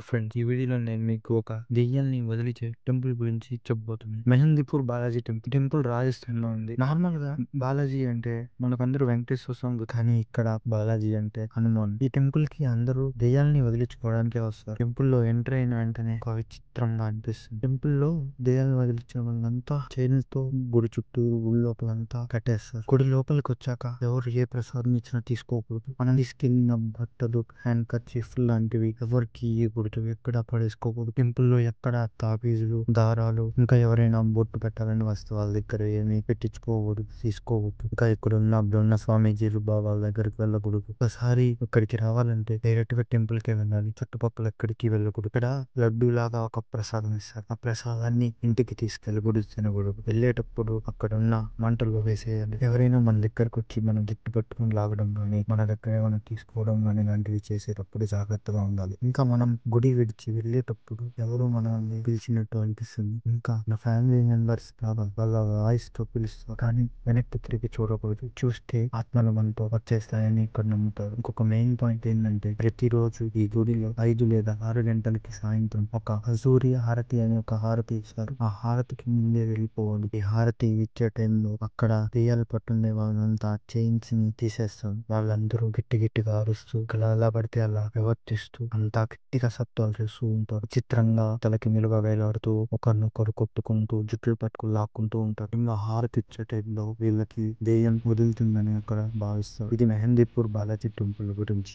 Friends, ఈ వీడియోలో నేను మీకు ఒక దెయ్యాల్ని వదిలించే టెంపుల్ గురించి చెప్పబోతున్నాను. మెహందీపూర్ బాలాజీ టెంపుల్. టెంపుల్ రాజస్థాన్‌లో ఉంది. నార్మల్‌గా బాలాజీ అంటే మనకందరూ వెంకటేశ్వర స్వామి, కానీ ఇక్కడ బాలాజీ అంటే హనుమాన్. ఈ టెంపుల్‌కి అందరూ దెయ్యాల్ని వదిలించుకోవడానికే వస్తారు. టెంపుల్‌లో ఎంటర్ అయిన వెంటనే ఒక విచిత్రంగా అనిపిస్తుంది. టెంపుల్‌లో దెయ్యాలను వదిలించిన వాళ్ళంతా చైన్‌లతో గుడి చుట్టూ, గుడి లోపలంతా కట్టేస్తారు. గుడి లోపలికి వచ్చాక ఎవరు ఏ ప్రసాదం ఇచ్చినా తీసుకోకూడదు. మనం తీసుకెళ్ళిన బట్టలు, హ్యాండ్ కర్చీఫ్ లాంటివి ఎవరికి ఇవ్వకూడదు. ఎక్కడ పడేసుకోకూడదు. టెంపుల్ లో ఎక్కడ తాబీజులు, దారాలు, ఇంకా ఎవరైనా బొట్టు పెట్టాలని వస్తే వాళ్ళ దగ్గర ఏమి పెట్టించుకోకూడదు, తీసుకోకూడదు. ఇంకా ఇక్కడున్న స్వామీజీలు, బాబాల దగ్గరికి వెళ్ళకూడదు. ఒకసారి ఇక్కడికి రావాలంటే డైరెక్ట్ గా టెంపుల్ కే వెళ్ళాలి. చుట్టుపక్కల ఎక్కడికి వెళ్ళకూడదు. ఇక్కడ లడ్డు లాగా ఒక ప్రసాదం ఇస్తారు. ఆ ప్రసాదాన్ని ఇంటికి తీసుకెళ్ళకూడదు, తినకూడదు. వెళ్ళేటప్పుడు అక్కడ ఉన్న మంటల్లో వేసేయాలి. ఎవరైనా మన దగ్గరకు వచ్చి మనం జుట్టు పట్టుకుని లాగడం కానీ, మన దగ్గర ఏమైనా తీసుకోవడం కానీ ఇలాంటివి చేసేటప్పుడు జాగ్రత్తగా ఉండాలి. ఇంకా మనం గుడి విడిచి వెళ్ళేటప్పుడు ఎవరు మనల్ని పిలిచినట్టు అనిపిస్తుంది. ఇంకా నా ఫ్యామిలీ మెంబర్స్ వాళ్ళ వాయిస్ తో పిలుస్తారు, కానీ వెనక్కి తిరిగి చూడకూడదు. చూస్తే ఆత్మలు మనతో వచ్చేస్తాయని ఇక్కడ నమ్ముతారు. ఇంకొక మెయిన్ పాయింట్ ఏంటంటే, ప్రతిరోజు ఈ గుడిలో 5 లేదా 6 గంటలకి సాయంత్రం ఒక హజూరి హారతి అనే ఒక హారతి ఇస్తారు. ఆ హారతికి ముందే వెళ్ళిపోవాలి. ఈ హారతి ఇచ్చే టైంలో అక్కడ దెయ్యాలు పట్టుండే వాళ్ళంతా చైన్స్ ని తీసేస్తారు. వాళ్ళందరూ గట్టి గట్టిగా అరుస్తూ, ఎలా పడితే అలా ప్రవర్తిస్తూ, అంతా గట్టిగా శబ్దాలు చేస్తూ ఉంటారు. చిత్రంగా తలకి మీలుగా వేలాడుతూ, ఒకరినొకరు కొట్టుకుంటూ, జుట్లు పట్టుకుని లాక్కుంటూ ఉంటారు. ఇంకా హారతి ఇచ్చే టైంలో వీళ్ళకి దెయ్యం వదులుతుందని అక్కడ భావిస్తారు. ఇది మెహందీపూర్ బాలాజీ టెంపుల్ గురించి.